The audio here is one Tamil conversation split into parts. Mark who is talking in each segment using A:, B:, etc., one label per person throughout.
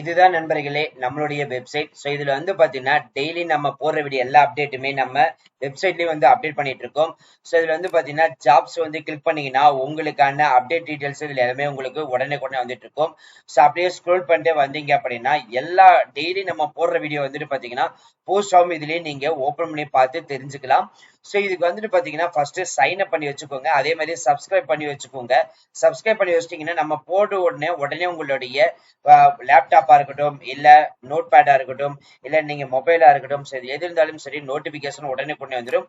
A: இதுதான் நண்பர்களே நம்மளுடைய வெப்சைட். ஸோ இதுல வந்து பாத்தீங்கன்னா டெய்லி நம்ம போடுற வீடியோ எல்லா அப்டேட்டுமே நம்ம வெப்சைட்லயும் வந்து அப்டேட் பண்ணிட்டு இருக்கோம். ஸோ இதுல வந்து பாத்தீங்கன்னா ஜாப்ஸ் வந்து கிளிக் பண்ணீங்கன்னா உங்களுக்கான அப்டேட் டீடைல்ஸ் இதுல எல்லாமே உங்களுக்கு உடனே வந்துட்டு இருக்கும். ஸோ அப்படியே ஸ்க்ரோல் பண்ணிட்டு வந்தீங்க அப்படின்னா எல்லா டெய்லி நம்ம போடுற வீடியோ வந்துட்டு பாத்தீங்கன்னா போஸ்ட் ஆகும். இதுலயே நீங்க ஓபன் பண்ணி பார்த்து தெரிஞ்சுக்கலாம். ஸோ இதுக்கு வந்துட்டு பாத்தீங்கன்னா ஃபர்ஸ்ட் சைன் அப் பண்ணி வச்சுக்கோங்க. அதே மாதிரி சப்ஸ்கிரைப் பண்ணி வச்சுக்கோங்க. சப்ஸ்கிரைப் பண்ணி வச்சிட்டீங்கன்னா நம்ம போடு உடனே உங்களுடைய லேப்டாப்பா இருக்கட்டும், இல்ல நோட் பேடா இருக்கட்டும், இல்ல நீங்க மொபைலா இருக்கட்டும், சரி எது இருந்தாலும் சரி நோட்டிபிகேஷன் உடனே கொண்டு வந்துடும்.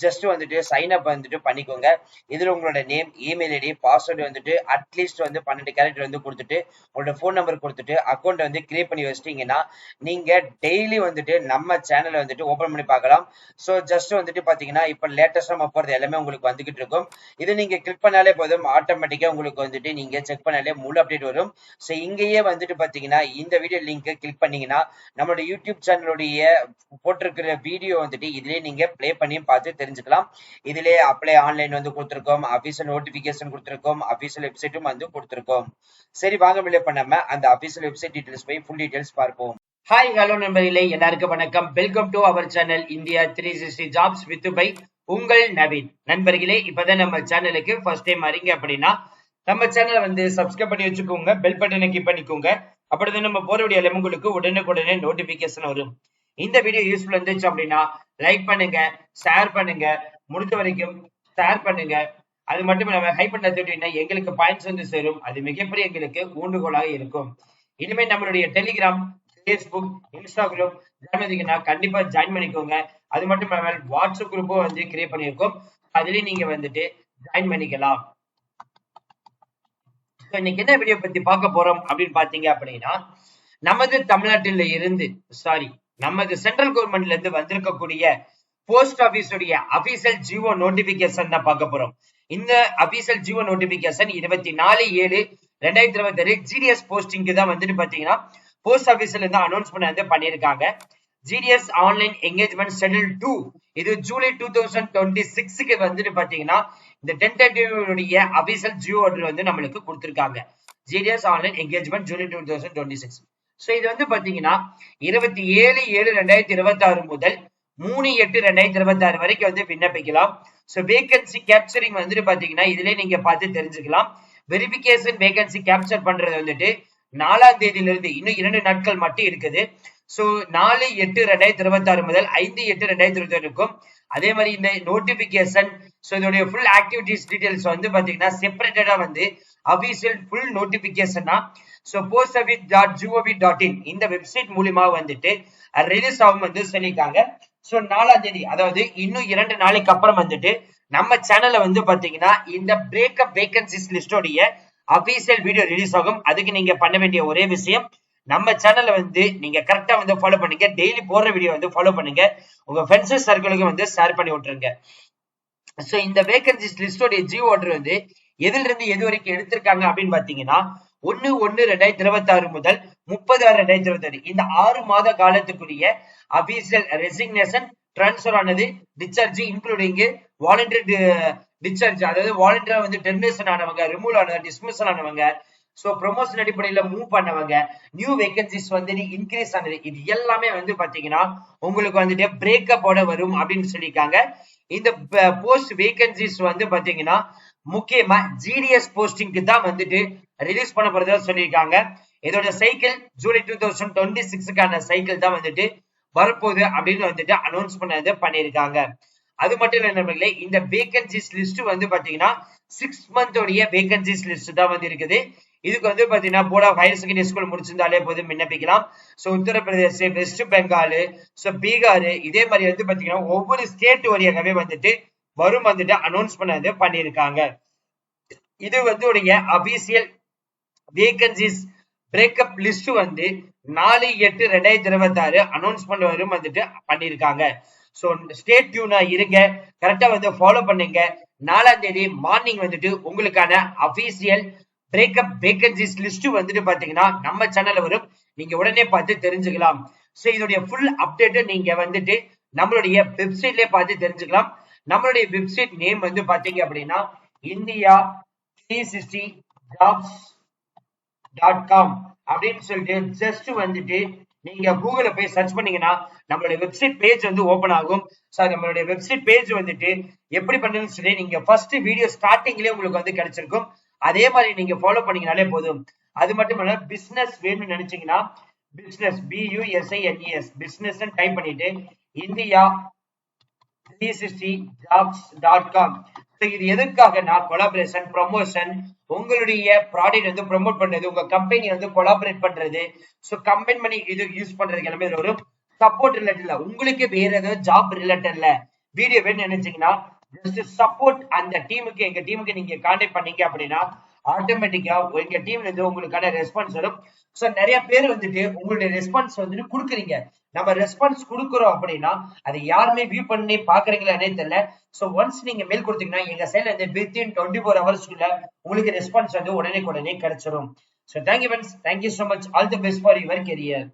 A: ஜஸ்ட் வந்துட்டு சைன் அப் வந்துட்டு பண்ணிக்கோங்க. இதுல உங்களோட நேம், இமெயில் ஐடி, பாஸ்வேர்டு வந்துட்டு அட்லீஸ்ட் வந்து 12 கேரக்டர் வந்து கொடுத்துட்டு உங்களோட போன் நம்பர் கொடுத்துட்டு அக்கௌண்ட் வந்து கிரியேட் பண்ணி வச்சிட்டீங்கன்னா நீங்க டெய்லி வந்துட்டு நம்ம சேனலை வந்துட்டு ஓபன் பண்ணி பார்க்கலாம். ஸோ ஜஸ்ட் வந்துட்டு பாத்தீங்கன்னா இப்ப லேட்டஸ்டா நம்ம போறது எல்லாமே உங்களுக்கு வந்துகிட்டு இருக்கும். இது நீங்க கிளிக் பண்ணாலே போதும், ஆட்டோமேட்டிக்கா உங்களுக்கு வந்துட்டு நீங்க செக் பண்ணாலே முழு அப்டேட் வரும். ஸோ இங்கேயே வந்துட்டு பாத்தீங்கன்னா இந்த வீடியோ லிங்கை கிளிக் பண்ணீங்கன்னா நம்மளோட யூடியூப் சேனலுடைய போட்டிருக்கிற வீடியோ வந்துட்டு இதுலயே நீங்க பிளே பண்ணி பார்த்து தெரிஞ்சுக்கலாம். இதுலயே அப்ளை ஆன்லைன் வந்து கொடுத்துருக்கோம், அபிஷியல் நோட்டிபிகேஷன் கொடுத்துருக்கோம், அபிஷியல் வெப்சைட்டும் வந்து கொடுத்துருக்கோம். சரி வாங்க மில்லே பண்ணாம அந்த அபிஷியல் வெப்சைட் டீடைல்ஸ் போய் ஃபுல் டீடைல்ஸ் பார்ப்போம். ஹாய் ஹலோ நண்பர்களே, எல்லாருக்கும் வணக்கம். Welcome to our channel India 360 jobs with by உங்கள் நவீன். நண்பர்களே, இப்பதான் நம்ம சேனலுக்கு ஃபர்ஸ்ட் டைம் வரீங்க அப்படின்னா நம்ம சேனலை வந்து சப்ஸ்கிரைப் பண்ணி வச்சுக்கோங்க, பெல் பட்டனை கிளிக் பண்ணிக்கோங்க. அப்படிதான் நம்ம போற வீடியோ எல்லாம் உங்களுக்கு உடனே நோட்டிபிகேஷன் வரும். இந்த வீடியோ யூஸ்ஃபுல் இருந்துச்சு அப்படின்னா லைக் பண்ணுங்க, ஷேர் பண்ணுங்க, முடிஞ்ச வரைக்கும் ஷேர் பண்ணுங்க. அது மட்டும் இல்லாம ஹை பண்ண தட்டினா எங்களுக்கு பாயிண்ட்ஸ் வந்து சேரும். அது மிகப்பெரிய எங்களுக்கு ஊண்டுகோலாக இருக்கும். இனிமே நம்மளுடைய டெலிகிராம், Facebook, இன்ஸ்டாகிராம் கண்டிப்பா ஜாயின் பண்ணிக்கோங்க. அது மட்டும் இல்லாமல் வாட்ஸ்அப் குரூப்பும் வந்து கிரியேட் பண்ணியிருக்கோம். அதுலயும் நீங்க வந்துட்டு ஜாயின் பண்ணிக்கலாம். இன்னைக்கு என்ன வீடியோ பத்தி பார்க்க போறோம் அப்படின்னு பாத்தீங்க அப்படின்னா, நமது தமிழ்நாட்டில இருந்து நமது சென்ட்ரல் கவர்மெண்ட்ல இருந்து வந்திருக்கக்கூடிய போஸ்ட் ஆபீஸ் உடைய அபிஷியல் ஜியோ நோட்டிபிகேஷன் தான் பார்க்க போறோம். இந்த அபிஷியல் ஜியோ நோட்டிபிகேஷன் 24/7/2026 ஜிடிஎஸ் போஸ்டிங்க்கு தான் வந்துட்டு பாத்தீங்கன்னா போஸ்ட் ஆபீஸ்ல இருந்து அனௌன்ஸ் பண்ணிருக்காங்க. ஜிடிஎஸ் ஆன்லைன் என்கேஜ்மெண்ட் ஷெட்யூல் 2 இது ஜூலை 2026க்கு வந்துட்டு பாத்தீங்கன்னா இந்த டென்டேட்டிவ் அபிஷியல் ஜியோ ஆர்டர் வந்து நம்மளுக்கு கொடுத்திருக்காங்க. GDS online engagement July 2026. So இது வந்து பாத்தீங்கன்னா 27/7/2026 முதல் 3/8/2026 வரைக்கும் வந்து விண்ணப்பிக்கலாம். சோ வேகன்சி கேப்சரிங் வந்துட்டு பாத்தீங்கன்னா இதுல நீங்க பார்த்து தெரிஞ்சுக்கலாம். வெரிஃபிகேஷன் வேகன்சி கேப்சர் பண்றது வந்துட்டு 4ஆம் தேதியிலிருந்து இன்னும் 2 நாட்கள் மட்டும் இருக்குது. சோ 4/8/2026 முதல் 5/8/2026 இருக்கும். அதே மாதிரி இந்த நோட்டிபிகேஷன் இதோடைய ஃபுல் ஆக்டிவிட்டிஸ் டீடைல்ஸ் வந்து பாத்தீங்கன்னா செப்பரேட்டடா வந்து அபிஷியல் ஃபுல் நோட்டிபிகேஷனா postoffice.gov.in இந்த வெப்சைட் மூலமா வந்துட்டு ரிலீஸ் ஆகும் வந்து சொல்லிருக்காங்க. சோ 4ஆம் தேதி, அதாவது இன்னும் 2 நாளைக்கு அப்புறம் வந்துட்டு நம்ம சேனல்ல வந்து பாத்தீங்கன்னா இந்த பிரேக்கப் வேகன்சிஸ் லிஸ்டோடைய அபிஷியல் வீடியோ ரிலீஸ் ஆகும். அதுக்கு நீங்க பண்ண வேண்டிய ஒரே விஷயம், நம்ம சேனல்ல வந்து நீங்க கரெக்டா வந்து ஃபாலோ பண்ணுங்க. டெய்லி போடுற வீடியோ வந்து ஃபாலோ பண்ணுங்க. உங்க ஃப்ரெண்ட்ஸ் சர்க்கிளுக்கு வந்து ஷேர் பண்ணி விட்டுருங்க. சோ இந்த வேகன்சிஸ் லிஸ்டோட ஜியோ ஆர்டர் வந்து எதுல இருந்து எது வரைக்கும் எடுத்திருக்காங்க அப்படின்னு பாத்தீங்கன்னா 1/1/2026 முதல் 30/6/2026 இந்த 6 மாத காலத்துக்குரிய அபிஷியல் ரெசிக்னேஷன் டிரான்ஸ்பர் ஆனது, டிஸ்சார்ஜ் இன்க்ளூடிங் வாலண்டரி டிஸ்சார்ஜ், அதாவது வாலண்டரா வந்து டெர்மினேஷன் ஆனவங்க, ரிமூவ் ஆனவங்க, டிஸ்மிஸ் ஆனவங்க, சோ ப்ரொமோஷன் அடிப்படையில மூவ் பண்ணவங்க, நியூ வேகன்சிஸ் வந்து இன்க்ரீஸ் ஆனது, இது எல்லாமே வந்து பாத்தீங்கன்னா உங்களுக்கு வந்துட்டு பிரேக்கப்போட வரும் அப்படின்னு சொல்லியிருக்காங்க. இந்த போஸ்ட் வேகன்சிஸ் வந்து பாத்தீங்கன்னா முக்கியமா ஜிடிஎஸ் போஸ்டிங்க்கு தான் வந்துட்டு ரிலீஸ் பண்ண போறதா சொல்லியிருக்காங்க. இதோட சைக்கிள் ஜூலை 2026க்கான சைக்கிள் தான் வந்துட்டு வரப்போகுது அப்படின்னு வந்துட்டு அனௌன்ஸ் பண்ணிருக்காங்க. அது மட்டும் இல்ல நண்பர்களே, இந்த வேகன்சிஸ் லிஸ்ட் வந்து பாத்தீங்கன்னா 6 month உடைய வேகன்சிஸ் லிஸ்ட் தான் வந்து இருக்குது. இதுக்கு வந்து பாத்தீங்கன்னா board of higher secondary school முடிச்சிருந்தாலே போதும் விண்ணப்பிக்கலாம். So Uttar Pradesh, west Bengal, so Bihar, இதே மாதிரி வந்து பாத்தீங்கன்னா ஒவ்வொரு ஸ்டேட் வழியாகவே வந்துட்டு வரும் வந்துட்டு அனௌன்ஸ் பண்ணிருக்காங்க. இது வந்து உடைய அபிஷியல் வேகன்சிஸ் பிரேக்கப் லிஸ்ட் வந்து 4/8/2026 அனௌன்ஸ்மெண்ட் வரும் வந்துட்டு பண்ணிருக்காங்க. சோ ஸ்டே டியூனா இருங்க, கரெக்டா வந்து ஃபாலோ பண்ணுங்க. 4ஆம் தேதி மார்னிங் வந்துட்டு உங்களுக்கான அபிஷியல் பிரேக்கப் வேகன்சிஸ் லிஸ்ட் வந்துட்டு பாத்தீங்கன்னா நம்ம சேனல்ல வரும். நீங்க உடனே பார்த்து தெரிஞ்சுக்கலாம். சோ இதோடைய ஃபுல் அப்டேட் நீங்க வந்துட்டு நம்மளுடைய வெப்சைட்லயே பார்த்து தெரிஞ்சுக்கலாம். நம்மளுடைய வெப்சைட் நேம் வந்து பாத்தீங்க அப்படின்னா India 360jobs.com அப்படின்னு சொல்லிட்டு ஜஸ்ட் வந்துட்டு நீங்க கூகுள்ல போய் சர்ச் பண்ணீங்கன்னா நம்மளுடைய வெப்சைட் பேஜ் வந்து ஓபன் ஆகும். நம்மளுடைய வெப்சைட் பேஜ் வந்துட்டு எப்படி பண்ணுன்னு சொல்லி நீங்க ஃபர்ஸ்ட் வீடியோ ஸ்டார்டிங்லயே உங்களுக்கு வந்து கிடைச்சிருக்கும். அதே மாதிரி நீங்க ஃபாலோ பண்ணீங்கனாலே போதும். அது மட்டும் இல்ல, பிசினஸ் வேணும்னு நினைச்சீங்கன்னா பிசினஸ் BUSINES பிசினஸ் டைப் பண்ணிட்டு இந்தியா 360jobs.com. இது எதுக்காகனா கொலாபரேஷன், ப்ரொமோஷன், உங்களுடைய ப்ராடக்ட் வந்து ப்ரொமோட் பண்றது, உங்க கம்பெனி வந்து கொலாபரேட் பண்றது, சோ கம்பைன் பண்ணி இது யூஸ் பண்றதுக்கு எல்லாமே ஒரு சப்போர்ட் ரிலேட்டட்ல உங்களுக்கு வேற ஏதாவது ஜாப் ரிலேட்டட்ல வீடியோ வேணும்னு நினைச்சீங்கன்னா ஜஸ்ட் சப்போர்ட் அந்த டீமுக்கு, எங்க டீமுக்கு நீங்க கான்டாக்ட் பண்ணீங்க அப்படின்னா ஆட்டோமேட்டிக்கா எங்க டீம்ல இருந்து உங்களுக்கான ரெஸ்பான்ஸ் வரும். சோ நிறைய பேர் வந்துட்டு உங்களுடைய ரெஸ்பான்ஸ் வந்துட்டு கொடுக்குறீங்க. நம்ம ரெஸ்பான்ஸ் கொடுக்குறோம் அப்படின்னா அதை யாருமே வியூ பண்ணி பாக்குறீங்களானே தெரியல. சோ ஒன்ஸ் நீங்க மெயில் கொடுத்தீங்கன்னா எங்க சைட்ல இருந்து வித்தின் 24 ஹவர்ஸ்க்குள்ள உங்களுக்கு ரெஸ்பான்ஸ் வந்து உடனே கிடைச்சிரும். So thank you friends, thank you so much, all the best for your career.